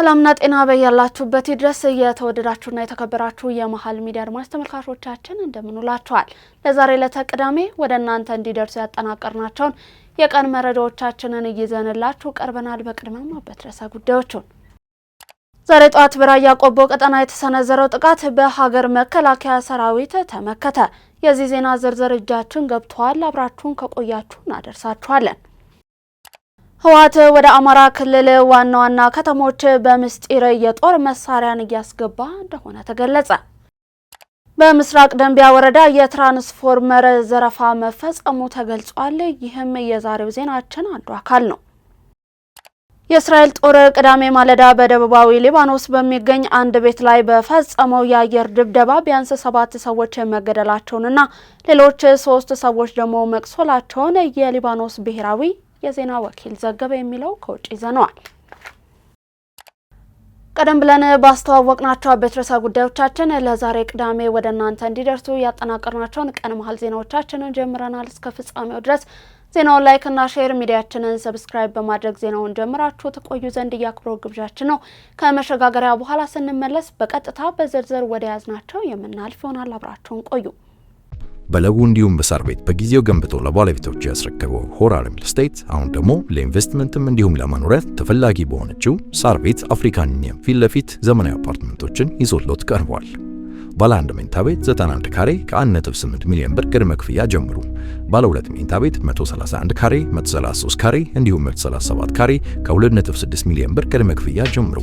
ሰላምና ጤና በያላችሁበት ድረስ የተወደዳችሁና የተከበራችሁ የመሃል ሚዲያ አድማጭ ተመልካቾቻችን እንደምንውላችኋል። ለዛሬ ለተቀዳሚ ወደ እናንተ እንዲደርሱ ያጠናቀርናቸውን የቀን መረጃዎቻችንን ይዘንላችሁ ቀርበናል። በቅድሚያም በትረሳ ጉዳዮቹን ዛሬ ጧት በራያ ቆቦ ቀጠና የተሰነዘረው ጥቃት በሀገር መከላከያ ሰራዊት ተመከተ። የዚህ ዜና ዝርዝር እጃችን ገብቷል። አብራችሁን ከቆያችሁ እናደርሳችኋለን። ህወሓት ወደ አማራ ክልል ዋና ከተሞች በምስጢር የጦር መሳሪያን እያስገባ እንደሆነ ተገለጸ። በምስራቅ ደንቢያ ወረዳ የትራንስፎርመር ዘረፋ መፈጸሙ ተገልጿል። ይህም የዛሬው ዜናችን አንዱ አካል ነው። የእስራኤል ጦር ቅዳሜ ማለዳ በደቡባዊ ሊባኖስ በሚገኝ አንድ ቤት ላይ በፈጸመው የአየር ድብደባ ቢያንስ 7 ሰዎች መገደላቸውንና ሌሎች 3 ሰዎች ደግሞ መቁሰላቸውን የሊባኖስ ብሔራዊ የዜና ወኪል ዘገበ። የሚለው ከውጭ ይዘነዋል። ቀደም ብለን ባስተዋወቅናቸው በትረሳ ጉዳዮቻችን ለዛሬ ቅዳሜ ወደ እናንተ እንዲደርሱ ያጠናቀርናቸውን ቀን መሃል ዜናዎቻችንን ጀምረናል። እስከ ፍጻሜው ድረስ ዜናውን ላይክ እና ሼር ሚዲያችንን ሰብስክራይብ በማድረግ ዜናውን ጀምራችሁ ተቆዩ ዘንድ የአክብሮት ግብዣችን ነው። ከመሸጋገሪያ በኋላ ስንመለስ በቀጥታ በዝርዝር ወደ ያዝናቸው የምናልፍ ይሆናል። አብራችሁን ቆዩ። በለቡ እንዲሁም በሳር ቤት በጊዜው ገንብቶ ለባለቤቶቹ ያስረከበው ሆራ ሪል ስቴት አሁን ደግሞ ለኢንቨስትመንትም እንዲሁም ለመኖሪያ ተፈላጊ በሆነችው ሳር ቤት አፍሪካን ዩኒየን ፊት ለፊት ዘመናዊ አፓርትመንቶችን ይዞሎት ቀርቧል። ባለ 1 መኝታ ቤት 91 ካሬ ከ1.8 ሚሊዮን ብር ቅድመ ክፍያ ጀምሩ። ባለ 2 መኝታ ቤት 131 ካሬ፣ 133 ካሬ እንዲሁም 137 ካሬ ከ2.6 ሚሊዮን ብር ቅድመ ክፍያ ጀምሩ።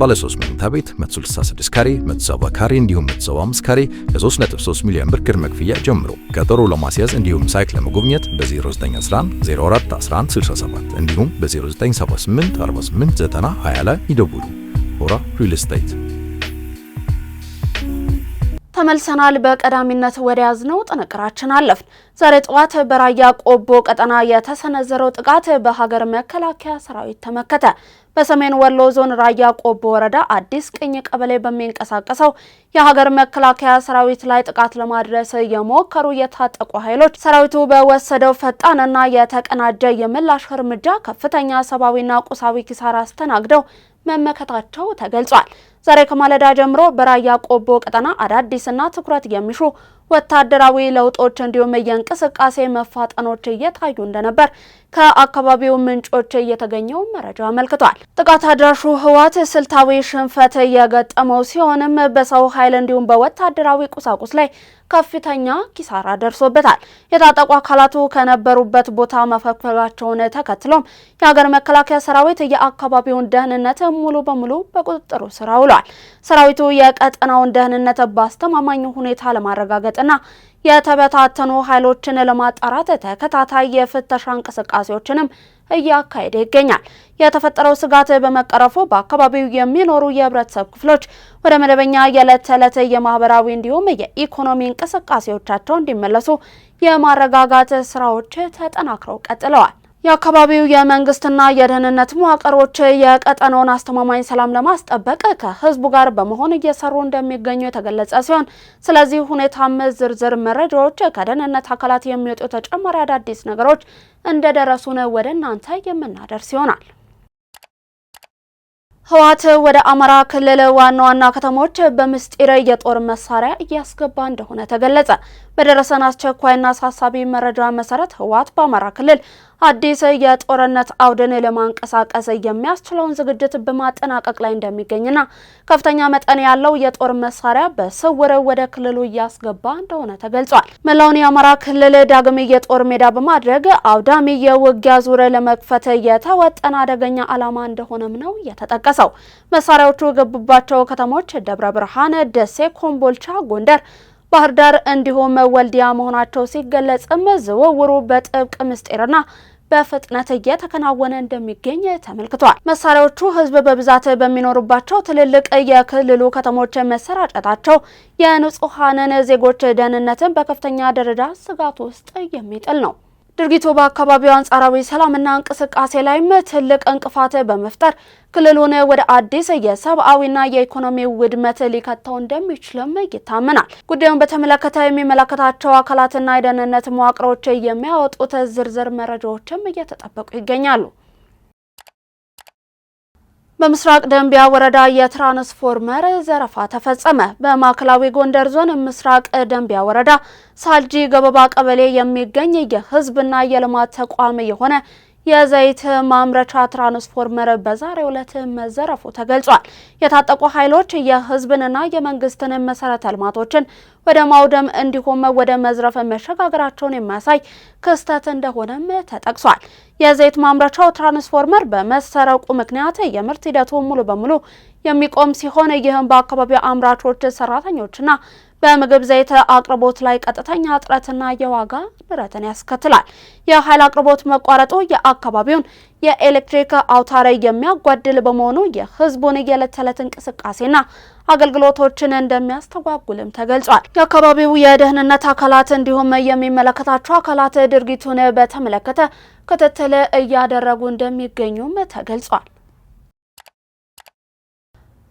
ባለ 3 መኝታ ቤት 166 ካሬ፣ 170 ካሬ እንዲሁም 175 ካሬ ከ3.3 ሚሊዮን ብር ቅድመ ክፍያ ጀምሩ። ቀጠሮ ለማስያዝ እንዲሁም ሳይት ለመጎብኘት በ0911 04 11 67 እንዲሁም በ0978 48 90 20 ላይ ይደውሉ። ሆራ ሪል ስቴት። ተመልሰናል። በቀዳሚነት ወደ ያዝነው ጥንቅራችን አለፍን። ዛሬ ጠዋት በራያ ቆቦ ቀጠና የተሰነዘረው ጥቃት በሀገር መከላከያ ሰራዊት ተመከተ። በሰሜን ወሎ ዞን ራያ ቆቦ ወረዳ አዲስ ቅኝ ቀበሌ በሚንቀሳቀሰው የሀገር መከላከያ ሰራዊት ላይ ጥቃት ለማድረስ የሞከሩ የታጠቁ ኃይሎች ሰራዊቱ በወሰደው ፈጣንና የተቀናጀ የምላሽ እርምጃ ከፍተኛ ሰብአዊና ቁሳዊ ኪሳራ አስተናግደው መመከታቸው ተገልጿል። ዛሬ ከማለዳ ጀምሮ በራያ ቆቦ ቀጠና አዳዲስና ትኩረት የሚሹ ወታደራዊ ለውጦች እንዲሁም የእንቅስቃሴ መፋጠኖች እየታዩ እንደነበር ከአካባቢው ምንጮች የተገኘው መረጃ አመልክቷል። ጥቃት አድራሹ ህወሓት ስልታዊ ሽንፈት የገጠመው ሲሆንም በሰው ኃይል እንዲሁም በወታደራዊ ቁሳቁስ ላይ ከፍተኛ ኪሳራ ደርሶበታል። የታጠቁ አካላቱ ከነበሩበት ቦታ መፈግፈጋቸውን ተከትሎም የሀገር መከላከያ ሰራዊት የአካባቢውን ደህንነት ሙሉ በሙሉ በቁጥጥሩ ስር አውሏል። ሰራዊቱ የቀጠናውን ደህንነት በአስተማማኝ ሁኔታ ለማረጋገጥና የተበታተኑ ኃይሎችን ለማጣራት ተከታታይ የፍተሻ እንቅስቃሴዎችንም እያካሄደ ይገኛል። የተፈጠረው ስጋት በመቀረፉ በአካባቢው የሚኖሩ የህብረተሰብ ክፍሎች ወደ መደበኛ የዕለት ተዕለት የማህበራዊ እንዲሁም የኢኮኖሚ እንቅስቃሴዎቻቸው እንዲመለሱ የማረጋጋት ስራዎች ተጠናክረው ቀጥለዋል። የአካባቢው የመንግስትና የደህንነት መዋቅሮች የቀጠናውን አስተማማኝ ሰላም ለማስጠበቅ ከህዝቡ ጋር በመሆን እየሰሩ እንደሚገኙ የተገለጸ ሲሆን ስለዚህ ሁኔታም ዝርዝር መረጃዎች ከደህንነት አካላት የሚወጡ ተጨማሪ አዳዲስ ነገሮች እንደደረሱን ወደ እናንተ የምናደርስ ይሆናል። ህወሓት ወደ አማራ ክልል ዋና ከተሞች በምስጢር የጦር መሳሪያ እያስገባ እንደሆነ ተገለጸ። በደረሰን አስቸኳይና አሳሳቢ መረጃ መሰረት ህወሓት በአማራ ክልል አዲስ የጦርነት አውድን ለማንቀሳቀስ የሚያስችለውን ዝግጅት በማጠናቀቅ ላይ እንደሚገኝና ከፍተኛ መጠን ያለው የጦር መሳሪያ በስውር ወደ ክልሉ እያስገባ እንደሆነ ተገልጿል። መላውን የአማራ ክልል ዳግም የጦር ሜዳ በማድረግ አውዳሚ የውጊያ ዙር ለመክፈት የተወጠነ አደገኛ ዓላማ እንደሆነም ነው የተጠቀሰው። መሳሪያዎቹ የገቡባቸው ከተሞች ደብረ ብርሃን፣ ደሴ፣ ኮምቦልቻ፣ ጎንደር፣ ባህር ዳር እንዲሁም ወልዲያ መሆናቸው ሲገለጽም ዝውውሩ በጥብቅ ምስጢርና በፍጥነት እየተከናወነ እንደሚገኝ ተመልክቷል። መሳሪያዎቹ ህዝብ በብዛት በሚኖሩባቸው ትልልቅ የክልሉ ከተሞች መሰራጨታቸው የንጹሃንን ዜጎች ደህንነትን በከፍተኛ ደረጃ ስጋት ውስጥ የሚጥል ነው። ድርጊቱ በአካባቢው አንጻራዊ ሰላምና እንቅስቃሴ ላይም ትልቅ እንቅፋት በመፍጠር ክልሉን ወደ አዲስ የሰብአዊና የኢኮኖሚ ውድመት ሊከተው እንደሚችልም ይታመናል። ጉዳዩን በተመለከተ የሚመለከታቸው አካላትና የደህንነት መዋቅሮች የሚያወጡት ዝርዝር መረጃዎችም እየተጠበቁ ይገኛሉ። በምስራቅ ደንቢያ ወረዳ የትራንስፎርመር ዘረፋ ተፈጸመ። በማዕከላዊ ጎንደር ዞን ምስራቅ ደንቢያ ወረዳ ሳልጂ ገበባ ቀበሌ የሚገኝ የህዝብና የልማት ተቋም የሆነ የዘይት ማምረቻ ትራንስፎርመር በዛሬው ዕለት መዘረፉ ተገልጿል። የታጠቁ ኃይሎች የህዝብንና የመንግስትን መሰረተ ልማቶችን ወደ ማውደም እንዲሁም ወደ መዝረፍ መሸጋገራቸውን የሚያሳይ ክስተት እንደሆነም ተጠቅሷል። የዘይት ማምረቻው ትራንስፎርመር በመሰረቁ ምክንያት የምርት ሂደቱ ሙሉ በሙሉ የሚቆም ሲሆን ይህም በአካባቢው አምራቾች ሰራተኞችና በምግብ ዘይት አቅርቦት ላይ ቀጥተኛ እጥረትና የዋጋ ንረትን ያስከትላል። የኃይል አቅርቦት መቋረጡ የአካባቢውን የኤሌክትሪክ አውታር የሚያጓድል በመሆኑ የህዝቡን የዕለት ተዕለት እንቅስቃሴና አገልግሎቶችን እንደሚያስተጓጉልም ተገልጿል። የአካባቢው የደህንነት አካላት እንዲሁም የሚመለከታቸው አካላት ድርጊቱን በተመለከተ ክትትል እያደረጉ እንደሚገኙም ተገልጿል።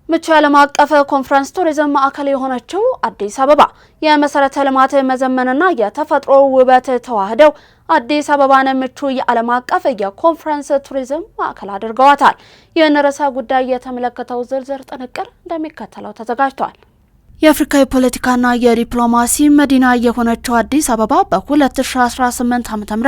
ምቹ ዓለም አቀፍ ኮንፈረንስ ቱሪዝም ማዕከል የሆነችው አዲስ አበባ የመሰረተ ልማት መዘመንና የተፈጥሮ ውበት ተዋህደው አዲስ አበባን ምቹ የዓለም አቀፍ የኮንፈረንስ ቱሪዝም ማዕከል አድርገዋታል። ይህን ርዕሰ ጉዳይ የተመለከተው ዝርዝር ጥንቅር እንደሚከተለው ተዘጋጅቷል። የአፍሪካ የፖለቲካና የዲፕሎማሲ መዲና የሆነችው አዲስ አበባ በ2018 ዓ.ም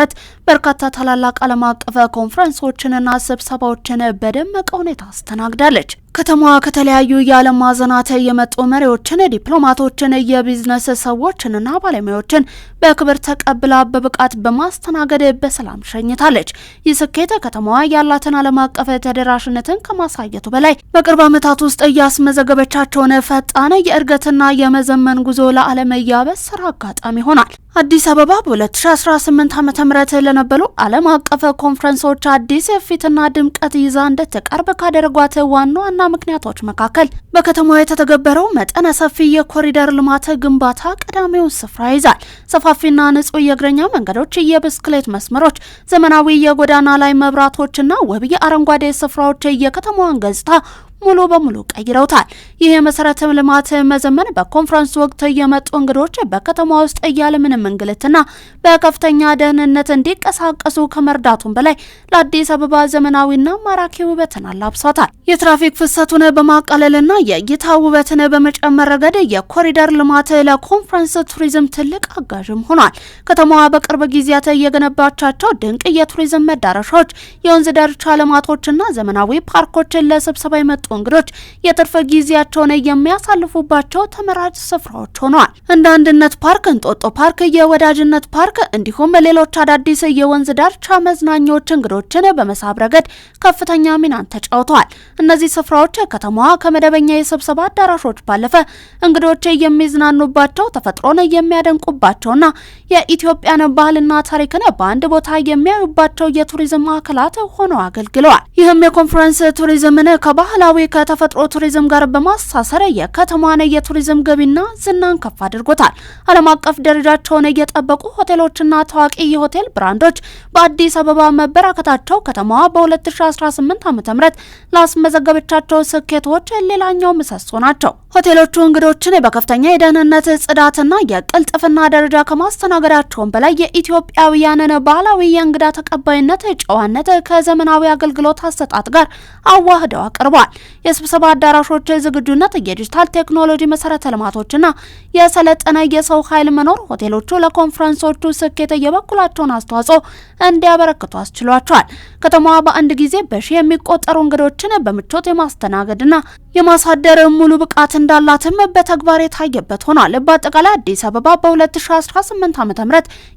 በርካታ ታላላቅ ዓለም አቀፍ ኮንፈረንሶችንና ስብሰባዎችን በደመቀ ሁኔታ አስተናግዳለች። ከተማዋ ከተለያዩ የዓለም ማዕዘናት የመጡ መሪዎችን፣ ዲፕሎማቶችን፣ የቢዝነስ ሰዎችንና ባለሙያዎችን በክብር ተቀብላ በብቃት በማስተናገድ በሰላም ሸኝታለች። ይህ ስኬት ከተማዋ ያላትን ዓለም አቀፍ ተደራሽነትን ከማሳየቱ በላይ በቅርብ ዓመታት ውስጥ እያስመዘገበቻቸውን ፈጣን የእድገትና የመዘመን ጉዞ ለዓለም ያበሰረ አጋጣሚ ሆናል። አዲስ አበባ በ2018 ዓ.ም ለነበሩ ዓለም አቀፍ ኮንፈረንሶች አዲስ ፊትና ድምቀት ይዛ እንድትቀርብ ካደረጓት ዋና ምክንያቶች መካከል በከተማዋ የተተገበረው መጠነ ሰፊ የኮሪደር ልማት ግንባታ ቀዳሚውን ስፍራ ይዛል። ሰፋፊና ንጹህ የእግረኛ መንገዶች፣ የብስክሌት መስመሮች፣ ዘመናዊ የጎዳና ላይ መብራቶችና ውብ የአረንጓዴ ስፍራዎች የከተማዋን ገጽታ ሙሉ በሙሉ ቀይረውታል። ይህ የመሰረተ ልማት መዘመን በኮንፈረንስ ወቅት የመጡ እንግዶች በከተማ ውስጥ ያለምንም እንግልትና በከፍተኛ ደህንነት እንዲንቀሳቀሱ ከመርዳቱም በላይ ለአዲስ አበባ ዘመናዊና ማራኪ ውበትን አላብሷታል። የትራፊክ ፍሰቱን በማቃለልና የእይታ ውበትን በመጨመር ረገድ የኮሪደር ልማት ለኮንፈረንስ ቱሪዝም ትልቅ አጋዥም ሆኗል። ከተማዋ በቅርብ ጊዜያት የገነባቻቸው ድንቅ የቱሪዝም መዳረሻዎች፣ የወንዝ ዳርቻ ልማቶችና ዘመናዊ ፓርኮችን ለስብሰባ የመጡ እንግዶች የትርፍ ጊዜያቸውን የሚያሳልፉባቸው ተመራጭ ስፍራዎች ሆነዋል። እንደ አንድነት ፓርክ፣ እንጦጦ ፓርክ፣ የወዳጅነት ፓርክ እንዲሁም ሌሎች አዳዲስ የወንዝ ዳርቻ መዝናኛዎች እንግዶችን በመሳብ ረገድ ከፍተኛ ሚናን ተጫውተዋል። እነዚህ ስፍራዎች ከተማዋ ከመደበኛ የስብሰባ አዳራሾች ባለፈ እንግዶች የሚዝናኑባቸው፣ ተፈጥሮን የሚያደንቁባቸውና የኢትዮጵያን ባህልና ታሪክን በአንድ ቦታ የሚያዩባቸው የቱሪዝም ማዕከላት ሆነው አገልግለዋል። ይህም የኮንፈረንስ ቱሪዝምን ከባህላዊ ከተፈጥሮ ቱሪዝም ጋር በማሳሰር የከተማዋን የቱሪዝም ገቢና ዝናን ከፍ አድርጎታል። ዓለም አቀፍ ደረጃቸውን የጠበቁ ሆቴሎችና ታዋቂ የሆቴል ብራንዶች በአዲስ አበባ መበራከታቸው ከተማዋ በ2018 ዓ.ም ላስመዘገበቻቸው ስኬቶች ሌላኛው ምሰሶ ናቸው። ሆቴሎቹ እንግዶችን በከፍተኛ የደህንነት ጽዳትና የቅልጥፍና ደረጃ ከማስተናገዳቸውም በላይ የኢትዮጵያውያንን ባህላዊ የእንግዳ ተቀባይነት ጨዋነት ከዘመናዊ አገልግሎት አሰጣጥ ጋር አዋህደው አቅርቧል። የስብሰባ አዳራሾች ዝግጁነት፣ የዲጂታል ቴክኖሎጂ መሰረተ ልማቶችና የሰለጠነ የሰው ኃይል መኖር ሆቴሎቹ ለኮንፈረንሶቹ ስኬት የበኩላቸውን አስተዋጽኦ እንዲያበረክቱ አስችሏቸዋል። ከተማዋ በአንድ ጊዜ በሺህ የሚቆጠሩ እንግዶችን በምቾት የማስተናገድና የማሳደር ሙሉ ብቃት እንዳላትም በተግባር የታየበት ሆኗል። በአጠቃላይ አዲስ አበባ በ2018 ዓ.ም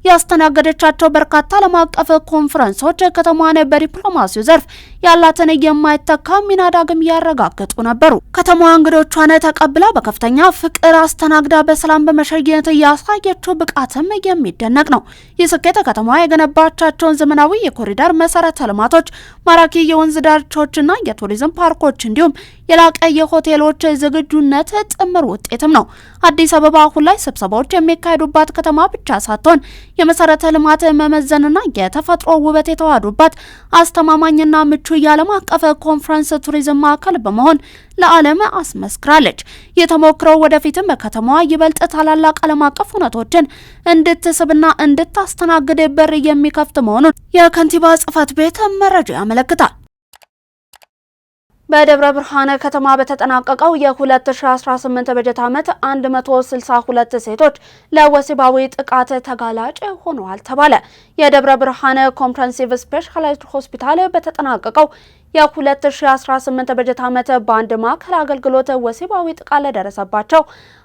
ያስተናገደቻቸው በርካታ ዓለም አቀፍ ኮንፈረንሶች ከተማዋን በዲፕሎማሲው ዘርፍ ያላትን የማይተካ ሚና ዳግም ያረጋገጡ ነበሩ። ከተማዋ እንግዶቿን ተቀብላ በከፍተኛ ፍቅር አስተናግዳ በሰላም በመሸኘት ያሳየችው ብቃትም የሚደነቅ ነው። ይህ ስኬት ከተማዋ የገነባቻቸውን ዘመናዊ የኮሪደር መሰረተ ልማቶች፣ ማራኪ የወንዝ ዳርቻዎችና የቱሪዝም ፓርኮች እንዲሁም የላቀ የሆቴሎች ዝግጁነት ጥምር ውጤትም ነው። አዲስ አበባ አሁን ላይ ስብሰባዎች የሚካሄዱባት ከተማ ብቻ ሳትሆን የመሰረተ ልማት መመዘንና የተፈጥሮ ውበት የተዋሃዱባት አስተማማኝና ምቹ የዓለም አቀፍ ኮንፈረንስ ቱሪዝም ማዕከል በመሆን ለዓለም አስመስክራለች። የተሞክረው ወደፊትም ከተማዋ ይበልጥ ታላላቅ ዓለም አቀፍ ሁነቶችን እንድትስብና እንድታስተናግድ በር የሚከፍት መሆኑን የከንቲባ ጽሕፈት ቤት መረጃ ያመለክታል። በደብረ ብርሃን ከተማ በተጠናቀቀው የ2018 በጀት ዓመት 162 ሴቶች ለወሲባዊ ጥቃት ተጋላጭ ሆነዋል ተባለ። የደብረ ብርሃን ኮምፕሬሄንሲቭ ስፔሻላይዝድ ሆስፒታል በተጠናቀቀው የ2018 በጀት ዓመት በአንድ ማዕከል አገልግሎት ወሲባዊ ጥቃት ለደረሰባቸው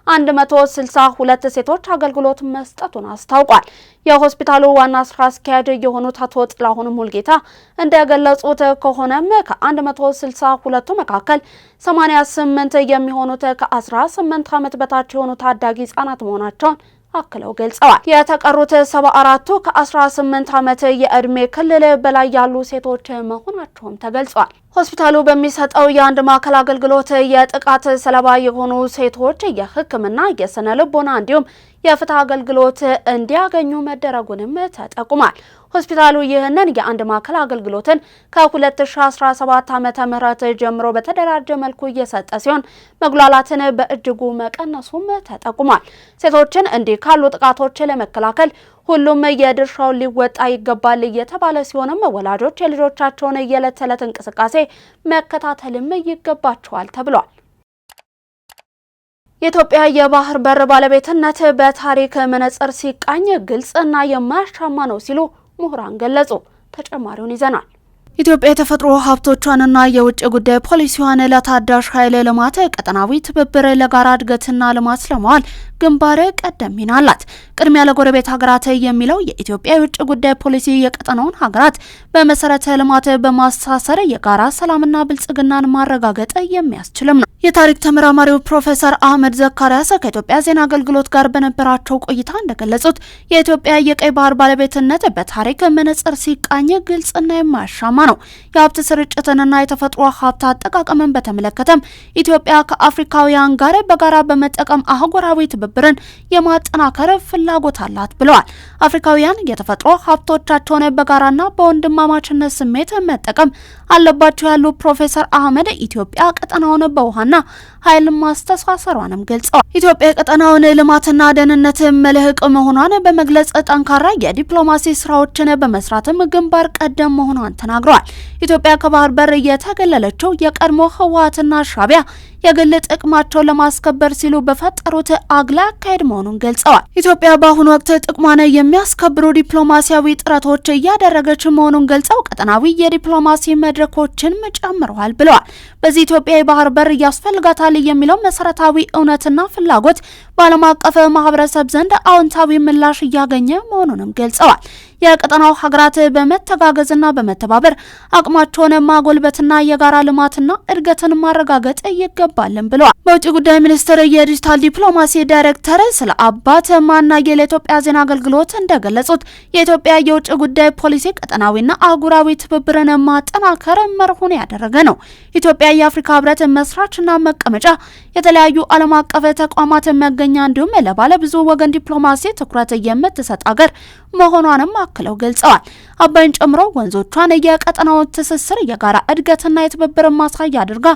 162 ሴቶች አገልግሎት መስጠቱን አስታውቋል። የሆስፒታሉ ዋና ስራ አስኪያጅ የሆኑት አቶ ጥላሁን ሙልጌታ እንደገለጹት ከሆነም ከ162ቱ መካከል 88 የሚሆኑት ከ18 ዓመት በታች የሆኑ ታዳጊ ህጻናት መሆናቸውን አክለው ገልጸዋል። የተቀሩት 74ቱ ከ18 ዓመት የእድሜ ክልል በላይ ያሉ ሴቶች መሆናቸውም ተገልጿል። ሆስፒታሉ በሚሰጠው የአንድ ማዕከል አገልግሎት የጥቃት ሰለባ የሆኑ ሴቶች የሕክምና፣ የስነ ልቦና እንዲሁም የፍትህ አገልግሎት እንዲያገኙ መደረጉንም ተጠቁሟል። ሆስፒታሉ ይህንን የአንድ ማዕከል አገልግሎትን ከ2017 ዓ.ም ጀምሮ በተደራጀ መልኩ እየሰጠ ሲሆን መጉላላትን በእጅጉ መቀነሱም ተጠቁሟል። ሴቶችን እንዲህ ካሉ ጥቃቶች ለመከላከል ሁሉም የድርሻውን ሊወጣ ይገባል እየተባለ ሲሆንም ወላጆች የልጆቻቸውን የዕለት ተዕለት እንቅስቃሴ መከታተልም ይገባቸዋል ተብሏል። የኢትዮጵያ የባህር በር ባለቤትነት በታሪክ መነጽር ሲቃኝ ግልጽና የማያሻማ ነው ሲሉ ምሁራን ገለጹ። ተጨማሪውን ይዘናል። ኢትዮጵያ የተፈጥሮ ሀብቶቿንና የውጭ ጉዳይ ፖሊሲዋን ለታዳሽ ኃይል ልማት፣ ቀጠናዊ ትብብር፣ ለጋራ እድገትና ልማት ለማዋል ግንባር ቀደም ሚና አላት። ቅድሚያ ለጎረቤት ሀገራት የሚለው የኢትዮጵያ የውጭ ጉዳይ ፖሊሲ የቀጠናውን ሀገራት በመሰረተ ልማት በማስተሳሰር የጋራ ሰላምና ብልጽግናን ማረጋገጥ የሚያስችልም ነው። የታሪክ ተመራማሪው ፕሮፌሰር አህመድ ዘካሪያስ ከኢትዮጵያ ዜና አገልግሎት ጋር በነበራቸው ቆይታ እንደገለጹት የኢትዮጵያ የቀይ ባህር ባለቤትነት በታሪክ መነጽር ሲቃኝ ግልጽና የማያሻማ ነው። የሀብት ስርጭትንና የተፈጥሮ ሀብት አጠቃቀምን በተመለከተም ኢትዮጵያ ከአፍሪካውያን ጋር በጋራ በመጠቀም አህጉራዊ ትብብርን የማጠናከር ፍላጎት አላት ብለዋል። አፍሪካውያን የተፈጥሮ ሀብቶቻቸውን በጋራና በወንድማማችነት ስሜት መጠቀም አለባቸው ያሉ ፕሮፌሰር አህመድ ኢትዮጵያ ቀጠናውን በውሃና ኃይል ማስተሳሰሯንም ገልጸዋል። ኢትዮጵያ የቀጠናውን ልማትና ደህንነት መልህቅ መሆኗን በመግለጽ ጠንካራ የዲፕሎማሲ ስራዎችን በመስራትም ግንባር ቀደም መሆኗን ተናግረዋል። ኢትዮጵያ ከባህር በር የተገለለችው የቀድሞ ህወሓትና ሻዕቢያ የግል ጥቅማቸውን ለማስከበር ሲሉ በፈጠሩት አግላይ አካሄድ መሆኑን ገልጸዋል። ኢትዮጵያ በአሁኑ ወቅት ጥቅሟን የሚያስከብሩ ዲፕሎማሲያዊ ጥረቶች እያደረገች መሆኑን ገልጸው ቀጠናዊ የዲፕሎማሲ መድረኮችን ጨምረዋል ብለዋል። በዚህ ኢትዮጵያ የባህር በር ያስፈልጋታል የሚለው መሰረታዊ እውነትና ፍላጎት በዓለም አቀፍ ማህበረሰብ ዘንድ አዎንታዊ ምላሽ እያገኘ መሆኑንም ገልጸዋል። የቀጠናው ሀገራት በመተጋገዝና በመተባበር አቅማቸውን ማጎልበትና የጋራ ልማትና እድገትን ማረጋገጥ ይገባልን ብለዋል። በውጭ ጉዳይ ሚኒስቴር የዲጂታል ዲፕሎማሲ ዳይሬክተር ስለ አባት ማናየ ለኢትዮጵያ ዜና አገልግሎት እንደገለጹት የኢትዮጵያ የውጭ ጉዳይ ፖሊሲ ቀጠናዊና አህጉራዊ ትብብርን ማጠናከር መርሁን ያደረገ ነው። ኢትዮጵያ የአፍሪካ ህብረት መስራችና መቀመጫ፣ የተለያዩ ዓለም አቀፍ ተቋማት መገኛ እንዲሁም ለባለ ብዙ ወገን ዲፕሎማሲ ትኩረት የምትሰጥ ሀገር መሆኗንም አክለው ገልጸዋል። አባይን ጨምሮ ወንዞቿን የቀጠናው ትስስር የጋራ እድገትና የትብብር ማሳያ አድርጋ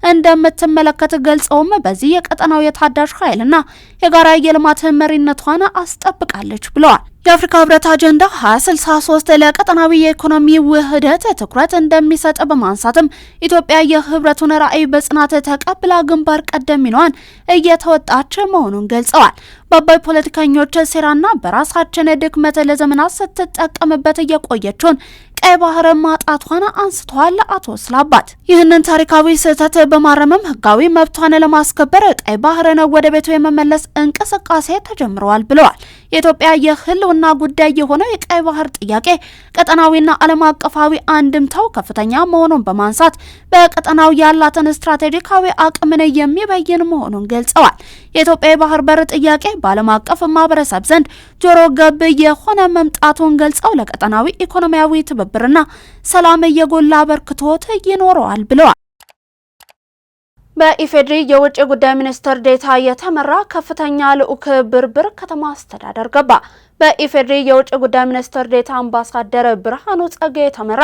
እንደምትመለከት ገልጸውም በዚህ የቀጠናው የታዳሽ ኃይልና የጋራ የልማት መሪነቷን አስጠብቃለች ብለዋል። የአፍሪካ ህብረት አጀንዳ 2063 ለቀጠናዊ የኢኮኖሚ ውህደት ትኩረት እንደሚሰጥ በማንሳትም ኢትዮጵያ የህብረቱን ራዕይ በጽናት ተቀብላ ግንባር ቀደም ሚናዋን እየተወጣች መሆኑን ገልጸዋል። በአባይ ፖለቲከኞች ሴራና በራሳችን ድክመት ለዘመናት ስትጠቀምበት የቆየችውን ቀይ ባህር ማጣቷን አንስተዋል። አቶ ስላባት ይህንን ታሪካዊ ስህተት በማረምም ህጋዊ መብቷን ለማስከበር ቀይ ባህርን ወደ ቤቱ የመመለስ እንቅስቃሴ ተጀምረዋል ብለዋል። የኢትዮጵያ የህልውና ጉዳይ የሆነው የቀይ ባህር ጥያቄ ቀጠናዊና ዓለም አቀፋዊ አንድምታው ከፍተኛ መሆኑን በማንሳት በቀጠናው ያላትን ስትራቴጂካዊ አቅምን የሚበይን መሆኑን ገልጸዋል። የኢትዮጵያ የባህር በር ጥያቄ በዓለም አቀፍ ማህበረሰብ ዘንድ ጆሮ ገብ የሆነ መምጣቱን ገልጸው ለቀጠናዊ ኢኮኖሚያዊ ትብብርና ሰላም የጎላ አበርክቶት ይኖረዋል ብለዋል። በኢፌድሪ የውጭ ጉዳይ ሚኒስትር ዴታ የተመራ ከፍተኛ ልዑክ ብርብር ከተማ አስተዳደር ገባ። በኢፌድሪ የውጭ ጉዳይ ሚኒስትር ዴታ አምባሳደር ብርሃኑ ጸጋዬ የተመራ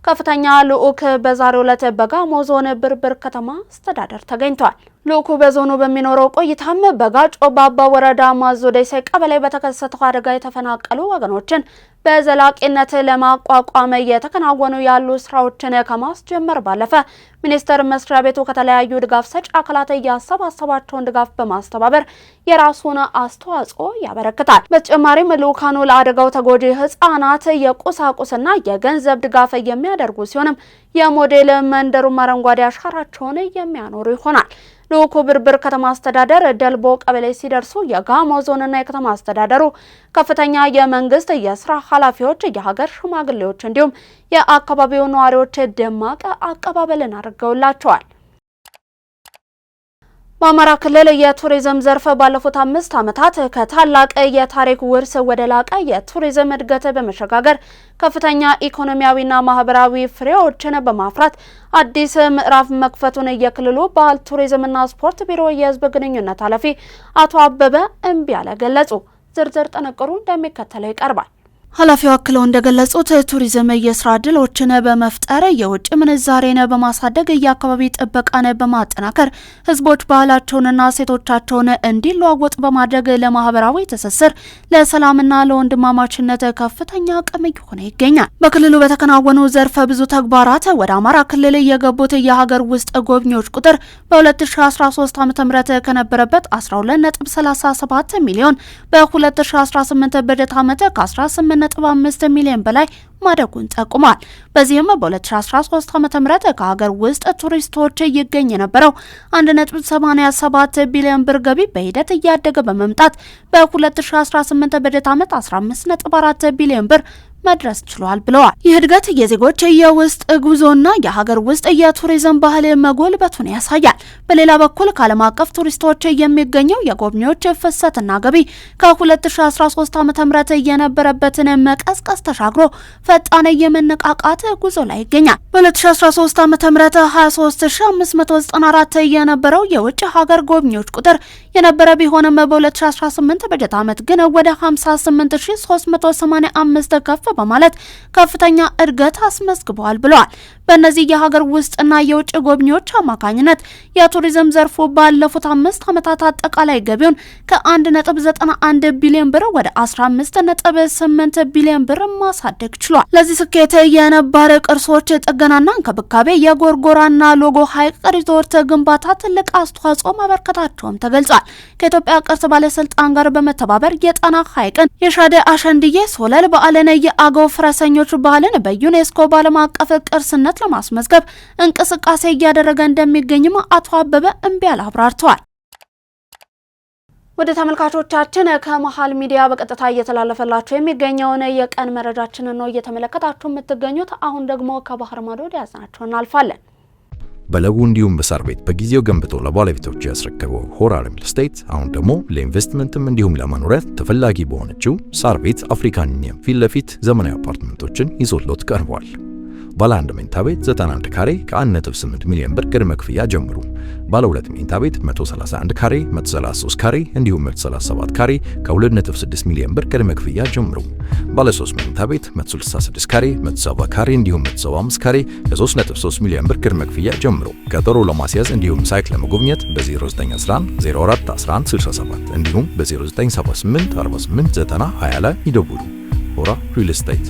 ከፍተኛ ልዑክ በዛሬው ዕለት በጋሞ ዞን ብርብር ከተማ አስተዳደር ተገኝቷል። ልኡኩ በዞኑ በሚኖረው ቆይታም በጋጮ ባባ ወረዳ ማዞ ደሴ ቀበሌ በተከሰተው አደጋ የተፈናቀሉ ወገኖችን በዘላቂነት ለማቋቋም እየተከናወኑ ያሉ ስራዎችን ከማስጀመር ባለፈ ሚኒስቴር መስሪያ ቤቱ ከተለያዩ ድጋፍ ሰጪ አካላት ያሰባሰባቸውን ድጋፍ በማስተባበር የራሱን አስተዋጽኦ ያበረክታል። በተጨማሪም ልኡካኑ ለአደጋው ተጎጂ ህጻናት የቁሳቁስና የገንዘብ ድጋፍ የሚያደርጉ ሲሆንም የሞዴል መንደሩም አረንጓዴ አሻራቸውን የሚያኖሩ ይሆናል። ልኡኩ ብርብር ከተማ አስተዳደር ደልቦ ቀበሌ ሲደርሱ የጋሞ ዞንና የከተማ አስተዳደሩ ከፍተኛ የመንግስት የስራ ኃላፊዎች፣ የሀገር ሽማግሌዎች እንዲሁም የአካባቢው ነዋሪዎች ደማቅ አቀባበልን አድርገውላቸዋል። በአማራ ክልል የቱሪዝም ዘርፍ ባለፉት 5 ዓመታት ከታላቅ የታሪክ ውርስ ወደ ላቀ የቱሪዝም እድገት በመሸጋገር ከፍተኛ ኢኮኖሚያዊና ማህበራዊ ፍሬዎችን በማፍራት አዲስ ምዕራፍ መክፈቱን የክልሉ ባህል ቱሪዝምና ስፖርት ቢሮ የህዝብ ግንኙነት ኃላፊ አቶ አበበ እምቢያለ ገለጹ። ዝርዝር ጥንቅሩ እንደሚከተለው ይቀርባል። ኃላፊው አክለው እንደገለጹት ቱሪዝም የስራ ዕድሎችን በመፍጠር የውጭ ምንዛሬን በማሳደግ የአካባቢ ጥበቃን በማጠናከር ህዝቦች ባህላቸውንና ሴቶቻቸውን እንዲለዋወጡ በማድረግ ለማህበራዊ ትስስር፣ ለሰላምና ለወንድማማችነት ከፍተኛ አቅም እየሆነ ይገኛል። በክልሉ በተከናወኑ ዘርፈ ብዙ ተግባራት ወደ አማራ ክልል የገቡት የሀገር ውስጥ ጎብኚዎች ቁጥር በ2013 ዓ.ም ከነበረበት 12.37 ሚሊዮን በ2018 በጀት ዓመት ከ18.5 ሚሊዮን በላይ ማደጉን ጠቁሟል። በዚህም በ2013 ዓ.ም ከሀገር ውስጥ ቱሪስቶች ይገኝ የነበረው 1.87 ቢሊዮን ብር ገቢ በሂደት እያደገ በመምጣት በ2018 በጀት ዓመት 15.4 ቢሊዮን ብር መድረስ ችሏል ብለዋል። ይህ እድገት የዜጎች የውስጥ ጉዞና የሀገር ውስጥ የቱሪዝም ባህል መጎልበቱን ያሳያል። በሌላ በኩል ከዓለም አቀፍ ቱሪስቶች የሚገኘው የጎብኚዎች ፍሰትና ገቢ ከ2013 ዓ.ም የነበረበትን መቀስቀስ ተሻግሮ ፈጣን የመነቃቃት ጉዞ ላይ ይገኛል። በ2013 ዓ.ም 23594 የነበረው የውጭ ሀገር ጎብኚዎች ቁጥር የነበረ ቢሆንም በ2018 በጀት ዓመት ግን ወደ 58385 ከፍ በማለት ከፍተኛ እድገት አስመዝግበዋል ብለዋል። በእነዚህ የሀገር ውስጥና የውጭ ጎብኚዎች አማካኝነት የቱሪዝም ዘርፉ ባለፉት 5 ዓመታት አጠቃላይ ገቢውን ከ1.91 ቢሊዮን ብር ወደ 15.8 ቢሊዮን ብር ማሳደግ ችሏል። ለዚህ ስኬት የነባር ቅርሶች ጥገናና እንክብካቤ፣ የጎርጎራና ሎጎ ሐይቅ ሪዞርት ግንባታ ትልቅ አስተዋጽኦ ማበርከታቸውም ተገልጿል። ከኢትዮጵያ ቅርስ ባለስልጣን ጋር በመተባበር የጣና ሐይቅን፣ የሻደ አሸንድዬ ሶለል በዓልን፣ የአገው ፈረሰኞች ባህልን በዩኔስኮ በዓለም አቀፍ ቅርስነት ለማስመዝገብ እንቅስቃሴ እያደረገ እንደሚገኝም አቶ አበበ እምቢያለ አብራርተዋል። ወደ ተመልካቾቻችን ከመሃል ሚዲያ በቀጥታ እየተላለፈላችሁ የሚገኘውን የቀን መረጃችንን ነው እየተመለከታችሁ የምትገኙት። አሁን ደግሞ ከባህር ማዶ ያዝናቸው እናልፋለን። በለቡ እንዲሁም በሳር ቤት በጊዜው ገንብቶ ለባለቤቶች ያስረከበው ሆራል ሪል ስቴት አሁን ደግሞ ለኢንቨስትመንትም እንዲሁም ለመኖሪያ ተፈላጊ በሆነችው ሳር ቤት አፍሪካን ዩኒየን ፊት ለፊት ዘመናዊ አፓርትመንቶችን ይዞሎት ቀርቧል። ባለ 1 መኝታ ቤት 91 ካሬ ከ1.8 ሚሊዮን ብር ቅድመ ክፍያ ጀምሩ። ባለ 2 መኝታ ቤት 131 ካሬ፣ 133 ካሬ እንዲሁም 137 ካሬ ከ2.6 ሚሊዮን ብር ቅድመ ክፍያ ጀምሩ። ባለ 3 መኝታ ቤት 166 ካሬ፣ 170 ካሬ እንዲሁም 175 ካሬ ከ3.3 ሚሊዮን ብር ቅድመ ክፍያ ጀምሩ። ቀጠሮ ለማስያዝ እንዲሁም ሳይት ለመጎብኘት በ0911 04 1167 እንዲሁም በ0978 48 90 20 ላይ ይደውሉ። ሆራ ሪል ስቴት።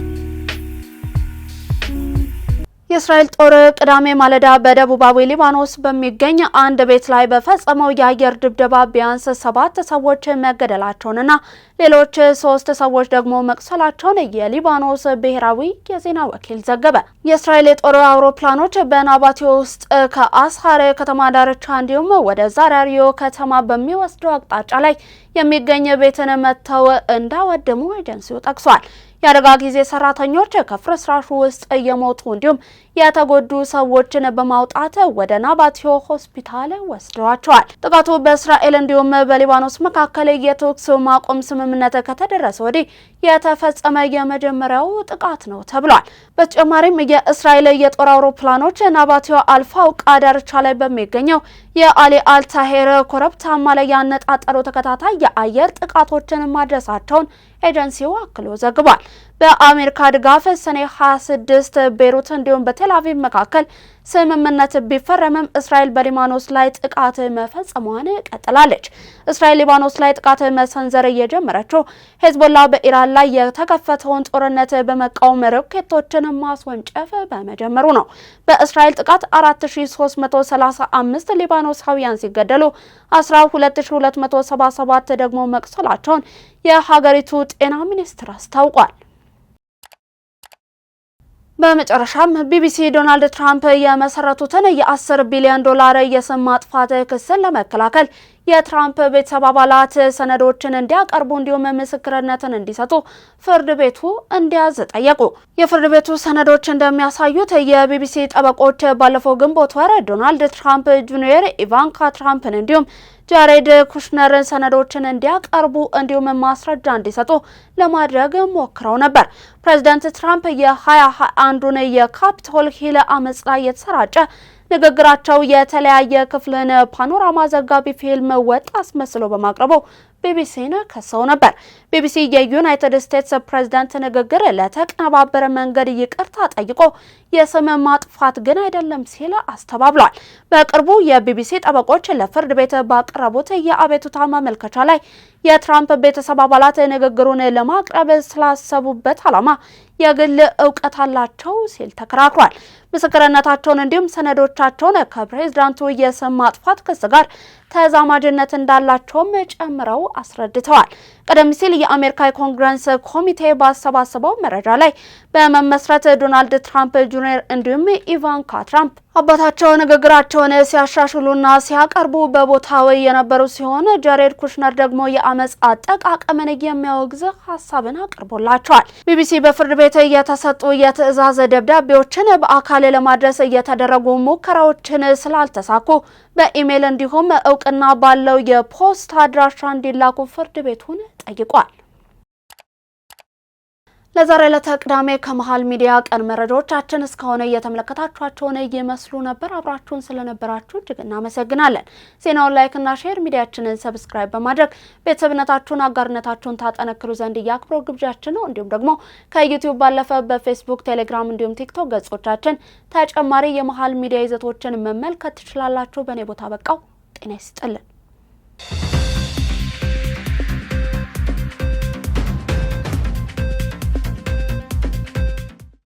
የእስራኤል ጦር ቅዳሜ ማለዳ በደቡባዊ ሊባኖስ በሚገኝ አንድ ቤት ላይ በፈጸመው የአየር ድብደባ ቢያንስ 7 ሰዎች መገደላቸውንና ሌሎች 3 ሰዎች ደግሞ መቁሰላቸውን የሊባኖስ ብሔራዊ የዜና ወኪል ዘገበ። የእስራኤል የጦር አውሮፕላኖች በናባቲዮ ውስጥ ከአስሃር ከተማ ዳርቻ እንዲሁም ወደ ዛራሪዮ ከተማ በሚወስደው አቅጣጫ ላይ የሚገኝ ቤትን መተው እንዳወደሙ ኤጀንሲው ጠቅሷል። የአደጋ ጊዜ ሰራተኞች ከፍርስራሹ ውስጥ እየሞቱ እንዲሁም የተጎዱ ሰዎችን በማውጣት ወደ ናባቲዮ ሆስፒታል ወስደዋቸዋል። ጥቃቱ በእስራኤል እንዲሁም በሊባኖስ መካከል የተኩስ ማቆም ስምምነት ከተደረሰ ወዲህ የተፈጸመ የመጀመሪያው ጥቃት ነው ተብሏል። በተጨማሪም የእስራኤል የጦር አውሮፕላኖች ናባቲዮ አልፋውቃ ዳርቻ ላይ በሚገኘው የአሊ አልታሄር ኮረብታማ ላይ ያነጣጠሩ ተከታታይ የአየር ጥቃቶችን ማድረሳቸውን ኤጀንሲው አክሎ ዘግቧል። በአሜሪካ ድጋፍ ሰኔ 26 ቤሩት እንዲሁም በቴል አቪቭ መካከል ስምምነት ቢፈረምም እስራኤል በሊባኖስ ላይ ጥቃት መፈጸሟን ቀጥላለች። እስራኤል ሊባኖስ ላይ ጥቃት መሰንዘር የጀመረችው ሄዝቦላ በኢራን ላይ የተከፈተውን ጦርነት በመቃወም ሮኬቶችን ማስወንጨፍ በመጀመሩ ነው። በእስራኤል ጥቃት 4335 ሊባኖሳውያን ሲገደሉ 12277 ደግሞ መቁሰላቸውን የሀገሪቱ ጤና ሚኒስቴር አስታውቋል። በመጨረሻም ቢቢሲ ዶናልድ ትራምፕ የመሰረቱትን የ10 ቢሊዮን ዶላር የስም ማጥፋት ክስን ለመከላከል የትራምፕ ቤተሰብ አባላት ሰነዶችን እንዲያቀርቡ እንዲሁም ምስክርነትን እንዲሰጡ ፍርድ ቤቱ እንዲያዝ ጠየቁ። የፍርድ ቤቱ ሰነዶች እንደሚያሳዩት የቢቢሲ ጠበቆች ባለፈው ግንቦት ወር ዶናልድ ትራምፕ ጁኒየር፣ ኢቫንካ ትራምፕን እንዲሁም ጃሬድ ኩሽነር ሰነዶችን እንዲያቀርቡ እንዲሁም ማስረጃ እንዲሰጡ ለማድረግ ሞክረው ነበር። ፕሬዚዳንት ትራምፕ የ2021ን የካፒቶል ሂል አመጽ ላይ የተሰራጨ ንግግራቸው የተለያየ ክፍልን ፓኖራማ ዘጋቢ ፊልም ወጥ አስመስሎ በማቅረቡ ቢቢሲን ከሰው ነበር። ቢቢሲ የዩናይትድ ስቴትስ ፕሬዝዳንት ንግግር ለተቀነባበረ መንገድ ይቅርታ ጠይቆ የስም ማጥፋት ግን አይደለም ሲል አስተባብሏል። በቅርቡ የቢቢሲ ጠበቆች ለፍርድ ቤት ባቀረቡት የአቤቱታ ማመልከቻ ላይ የትራምፕ ቤተሰብ አባላት ንግግሩን ለማቅረብ ስላሰቡበት ዓላማ የግል እውቀት አላቸው ሲል ተከራክሯል። ምስክርነታቸውን እንዲሁም ሰነዶቻቸውን ከፕሬዝዳንቱ የስም ማጥፋት ክስ ጋር ተዛማጅነት እንዳላቸውም ጨምረው አስረድተዋል። ቀደም ሲል የአሜሪካ የኮንግረስ ኮሚቴ ባሰባሰበው መረጃ ላይ በመመስረት ዶናልድ ትራምፕ ጁኒየር እንዲሁም ኢቫንካ ትራምፕ አባታቸው ንግግራቸውን ሲያሻሽሉና ሲያቀርቡ በቦታው የነበሩ ሲሆን ጃሬድ ኩሽነር ደግሞ የአመጽ አጠቃቀምን የሚያወግዝ ሀሳብን አቅርቦላቸዋል። ቢቢሲ በፍርድ ቤት የተሰጡ የትዕዛዝ ደብዳቤዎችን በአካል ለማድረስ እየተደረጉ ሙከራዎችን ስላልተሳኩ በኢሜይል እንዲሁም እውቅና ባለው የፖስት አድራሻ እንዲላኩ ፍርድ ቤቱን ጠይቋል። ለዛሬ ለተቅዳሜ ከመሃል ሚዲያ ቀን መረጃዎቻችን እስካሁን እየተመለከታችኋቸውን ይመስሉ ነበር። አብራችሁን ስለነበራችሁ እጅግ እናመሰግናለን። ዜናውን ላይክ እና ሼር፣ ሚዲያችንን ሰብስክራይብ በማድረግ ቤተሰብነታችሁን አጋርነታችሁን ታጠነክሩ ዘንድ የአክብሮት ግብዣችን ነው። እንዲሁም ደግሞ ከዩቲዩብ ባለፈ በፌስቡክ፣ ቴሌግራም እንዲሁም ቲክቶክ ገጾቻችን ተጨማሪ የመሃል ሚዲያ ይዘቶችን መመልከት ትችላላችሁ። በእኔ ቦታ በቃው። ጤና ይስጥልን።